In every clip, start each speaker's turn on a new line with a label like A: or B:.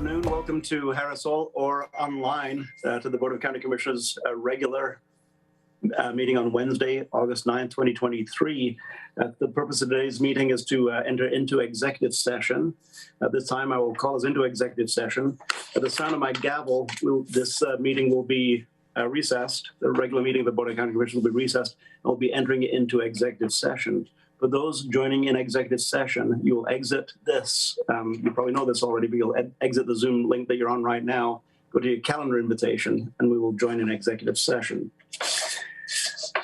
A: afternoon. Welcome to Harris Hall or online to the Board of County Commissioners regular meeting on Wednesday, August 9th, 2023. The purpose of today's meeting is to enter into executive session. At this time, I will call us into executive session. At the sound of my gavel, this meeting will be recessed. The regular meeting of the Board of County Commissioners will be recessed and we'll be entering into executive session. For those joining in executive session, you will exit this. You probably know this already, but you'll exit the Zoom link that you're on right now. Go to your calendar invitation, and we will join in executive session.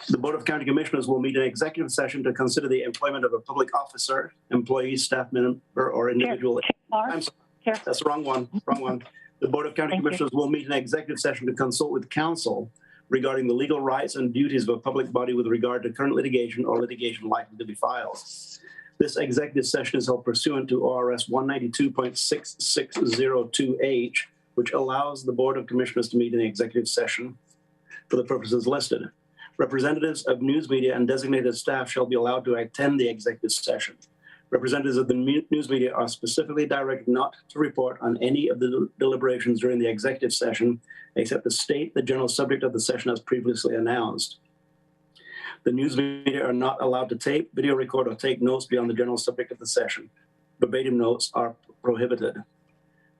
A: The Board of County Commissioners will meet in executive session to consider the employment of a public officer, employee, staff member, or individual. I'm sorry, that's the wrong one. Wrong one. The Board of County Commissioners will meet in executive session to consult with counsel regarding the legal rights and duties of a public body with regard to current litigation or litigation likely to be filed. This executive session is held pursuant to ORS 192.6602H, which allows the Board of Commissioners to meet in the executive session for the purposes listed. Representatives of news media and designated staff shall be allowed to attend the executive session. Representatives of the news media are specifically directed not to report on any of the deliberations during the executive session, except to state the general subject of the session as previously announced. The news media are not allowed to tape, video record, or take notes beyond the general subject of the session. Verbatim notes are prohibited.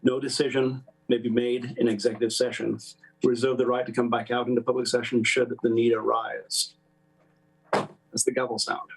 A: No decision may be made in executive session. We reserve the right to come back out into public session should the need arise. That's the gavel sound.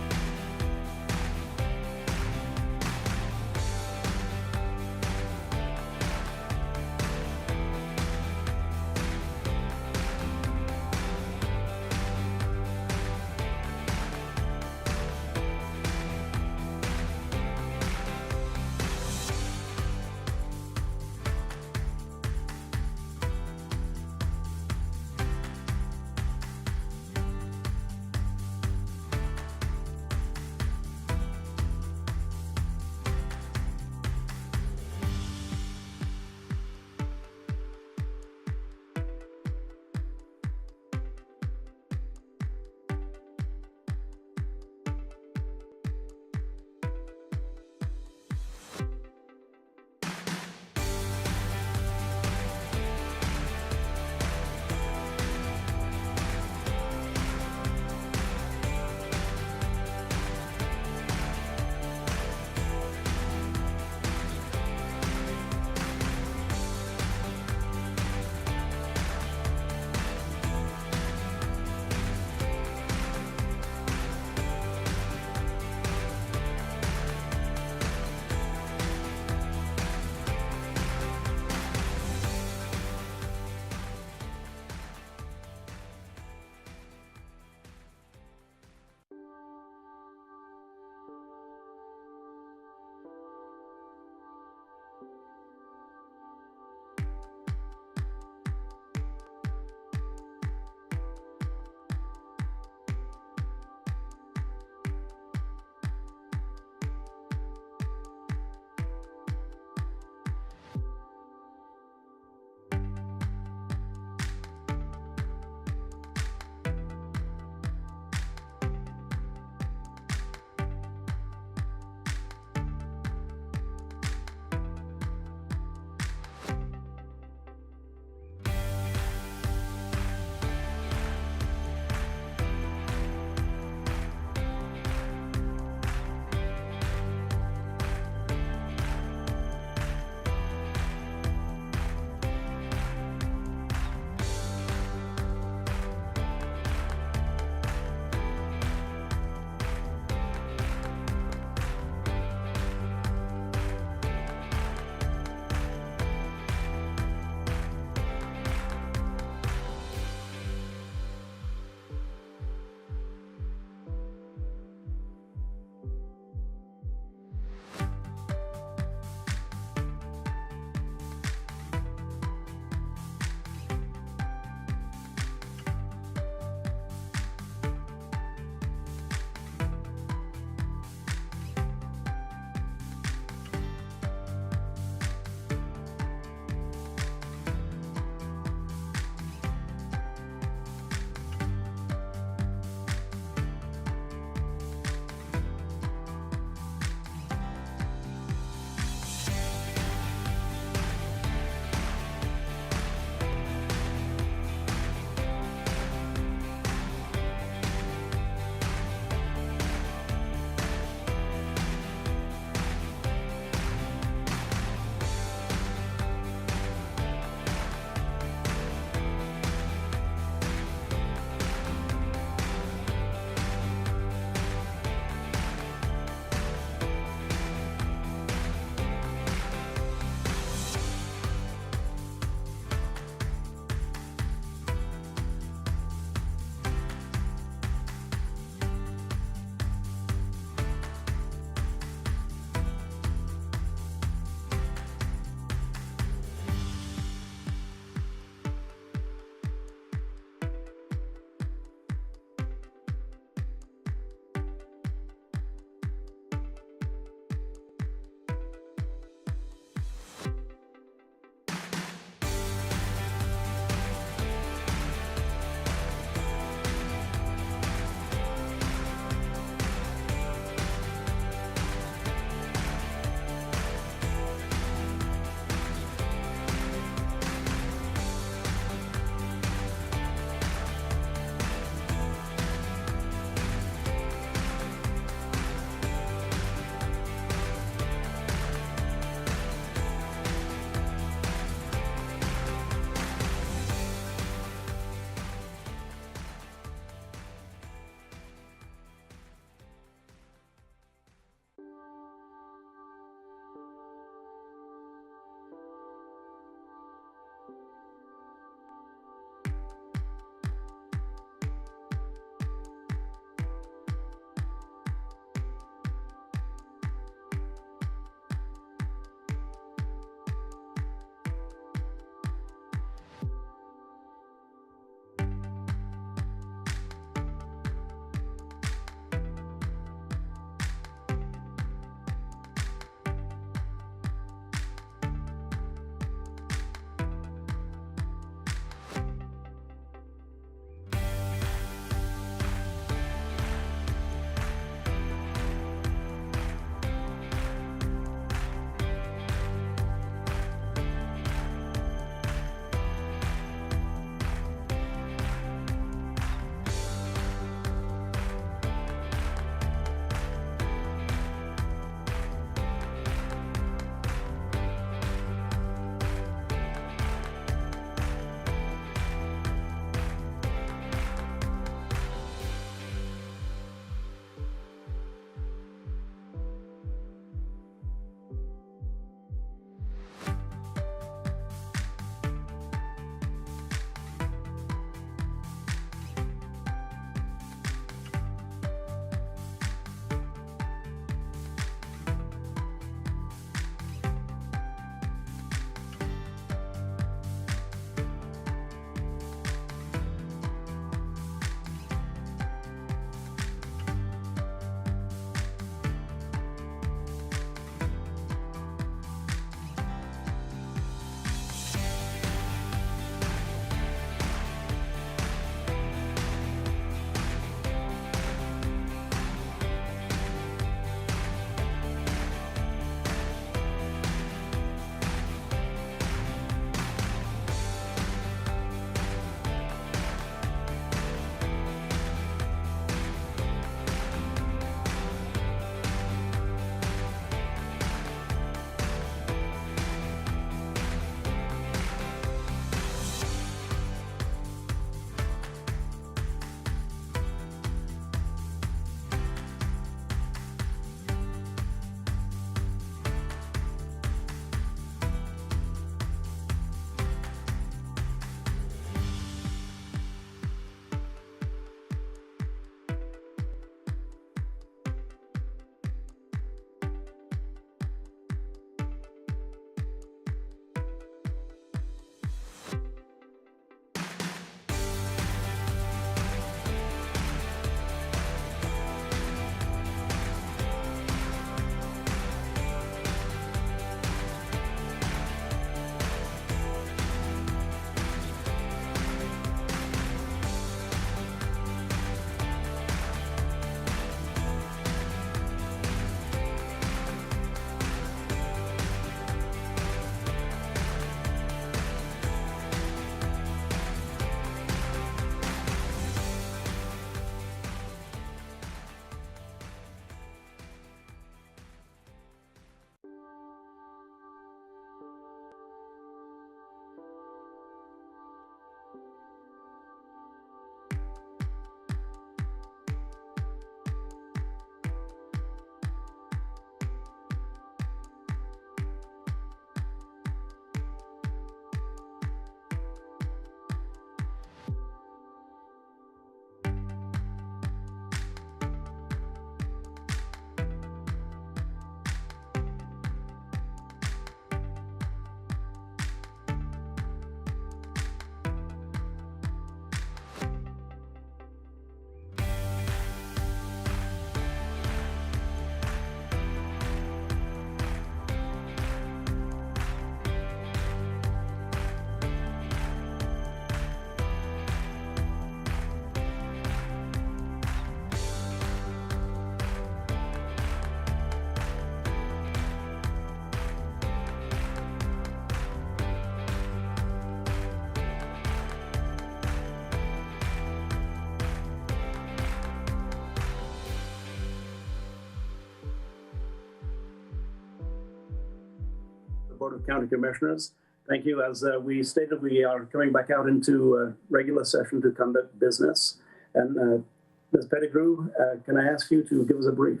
A: Board of County Commissioners. Thank you. As we stated, we are coming back out into regular session to conduct business. And Ms. Pettigrew, can I ask you to give us a brief?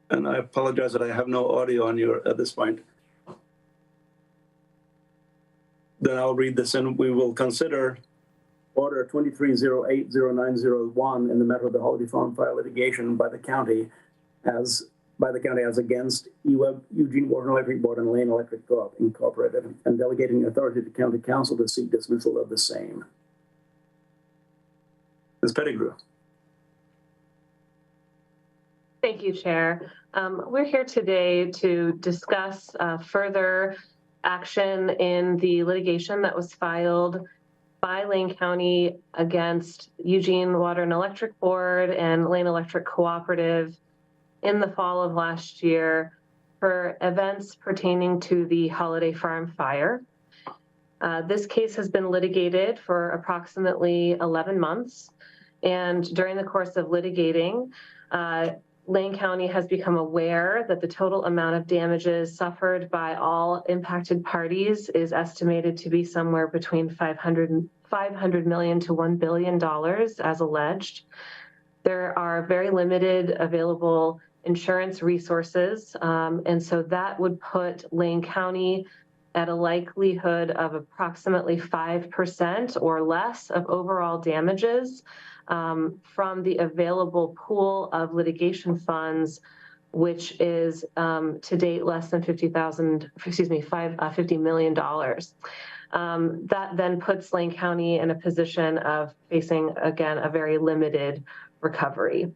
A: And I apologize that I have no audio on you at this point. Then I'll read this and we will consider Order 23080901 in the matter of the Holiday Farm Fire litigation by the county as against Eugene Water and Electric Board and Lane Electric Co-op Incorporated, and delegating authority to County Council to seek dismissal of the same. Ms. Pettigrew.
B: Thank you, Chair. We're here today to discuss further action in the litigation that was filed by Lane County against Eugene Water and Electric Board and Lane Electric Cooperative in the fall of last year for events pertaining to the Holiday Farm fire. This case has been litigated for approximately 11 months. And during the course of litigating, Lane County has become aware that the total amount of damages suffered by all impacted parties is estimated to be somewhere between $500 million to $1 billion as alleged. There are very limited available insurance resources, and so that would put Lane County at a likelihood of approximately 5% or less of overall damages from the available pool of litigation funds, which is to date less than $50 million. That then puts Lane County in a position of facing, again, a very limited recovery.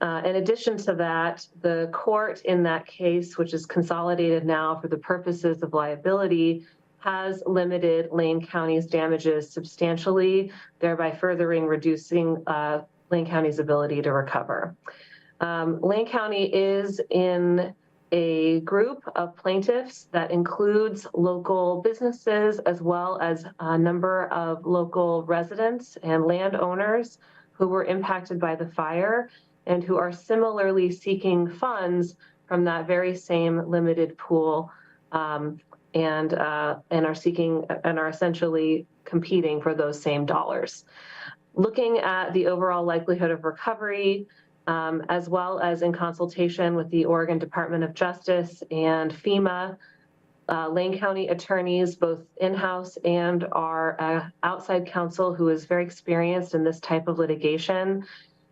B: In addition to that, the court in that case, which is consolidated now for the purposes of liability, has limited Lane County's damages substantially, thereby reducing Lane County's ability to recover. Lane County is in a group of plaintiffs that includes local businesses as well as a number of local residents and landowners who were impacted by the fire and who are similarly seeking funds from that very same limited pool and are essentially competing for those same dollars. Looking at the overall likelihood of recovery, as well as in consultation with the Oregon Department of Justice and FEMA, Lane County attorneys, both in-house and our outside counsel who is very experienced in this type of litigation,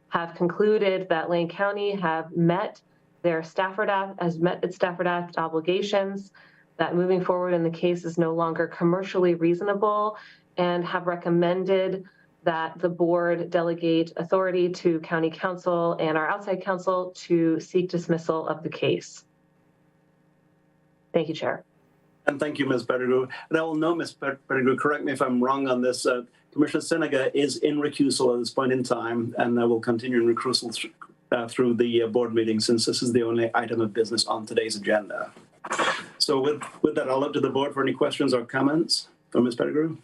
B: have concluded that Lane County have met its Stafford Act obligations, that moving forward in the case is no longer commercially reasonable, and have recommended that the board delegate authority to County Council and our outside counsel to seek dismissal of the case. Thank you, Chair.
A: And thank you, Ms. Pettigrew. And I will note, Ms. Pettigrew, correct me if I'm wrong on this, Commissioner Senega is in recusal at this point in time, and I will continue in recusal through the board meeting since this is the only item of business on today's agenda. So with that, I'll look to the board for any questions or comments from Ms. Pettigrew.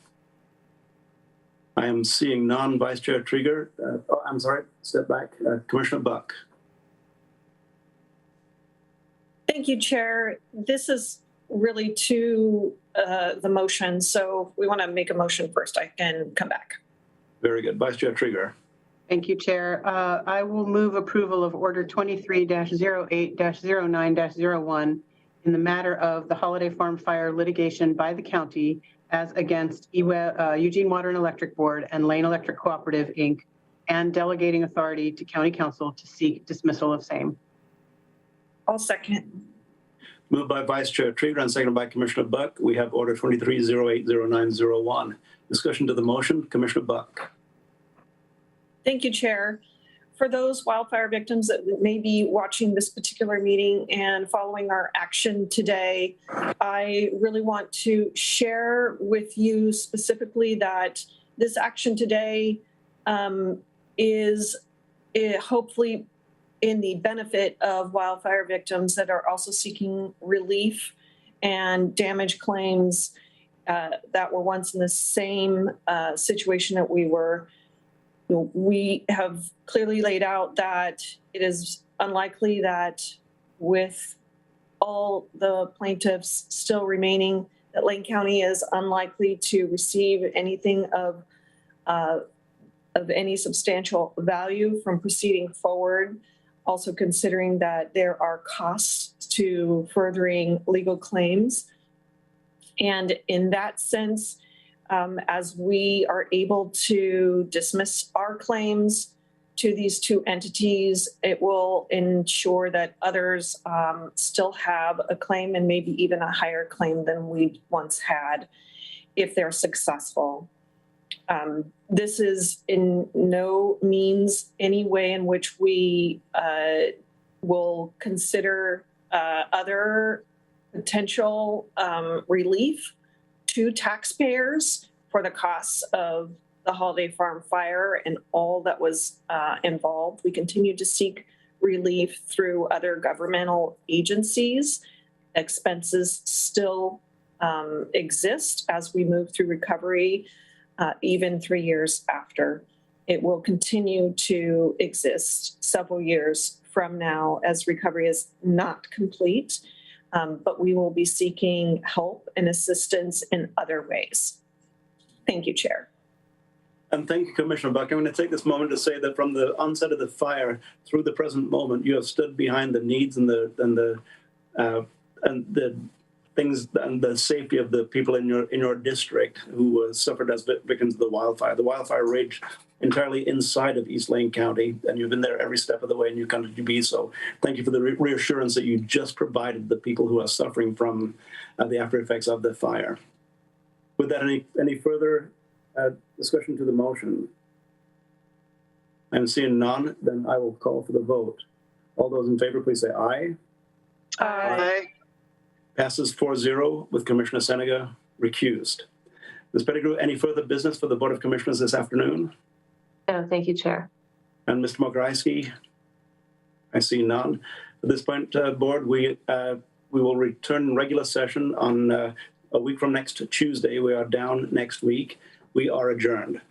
A: I am seeing none. Vice Chair Trieger. I'm sorry, step back. Commissioner Buck.
C: Thank you, Chair. This is really to the motion, so we want to make a motion first. I can come back.
A: Very good. Vice Chair Trieger.
D: Thank you, Chair. I will move approval of Order 23-08-09-01 in the matter of the Holiday Farm fire litigation by the county as against Eugene Water and Electric Board and Lane Electric Cooperative, Inc., and delegating authority to County Council to seek dismissal of same.
C: I'll second.
A: Moved by Vice Chair Trieger and seconded by Commissioner Buck. We have Order 23-08-09-01. Discussion to the motion. Commissioner Buck.
C: Thank you, Chair. For those wildfire victims that may be watching this particular meeting and following our action today, I really want to share with you specifically that this action today is hopefully in the benefit of wildfire victims that are also seeking relief and damage claims that were once in the same situation that we were. we have clearly laid out that it is unlikely that with all the plaintiffs still remaining, that Lane County is unlikely to receive anything of any substantial value from proceeding forward. Also considering that there are costs to furthering legal claims. And in that sense, as we are able to dismiss our claims to these two entities, it will ensure that others still have a claim and maybe even a higher claim than we once had if they're successful. This is in no means any way in which we will consider other potential relief to taxpayers for the costs of the Holiday Farm fire and all that was involved. We continue to seek relief through other governmental agencies. Expenses still exist as we move through recovery, even 3 years after. It will continue to exist several years from now as recovery is not complete, but we will be seeking help and assistance in other ways. Thank you, Chair.
A: And thank you, Commissioner Buck. I'm going to take this moment to say that from the onset of the fire through the present moment, you have stood behind the needs and the things and the safety of the people in your district who suffered as victims of the wildfire. The wildfire raged entirely inside of East Lane County, and you've been there every step of the way, and you continue to be so. Thank you for the reassurance that you just provided the people who are suffering from the after effects of the fire. With that, any further discussion to the motion? I'm seeing none, then I will call for the vote. All those in favor, please say aye.
C: Aye.
A: Passes 4-0 with Commissioner Senega recused. Ms. Pettigrew, any further business for the Board of Commissioners this afternoon?
B: No, thank you, Chair.
A: And Mr. Mogoraiski? I see none. At this point, Board, we will return in regular session on a week from next Tuesday. We are down next week. We are adjourned.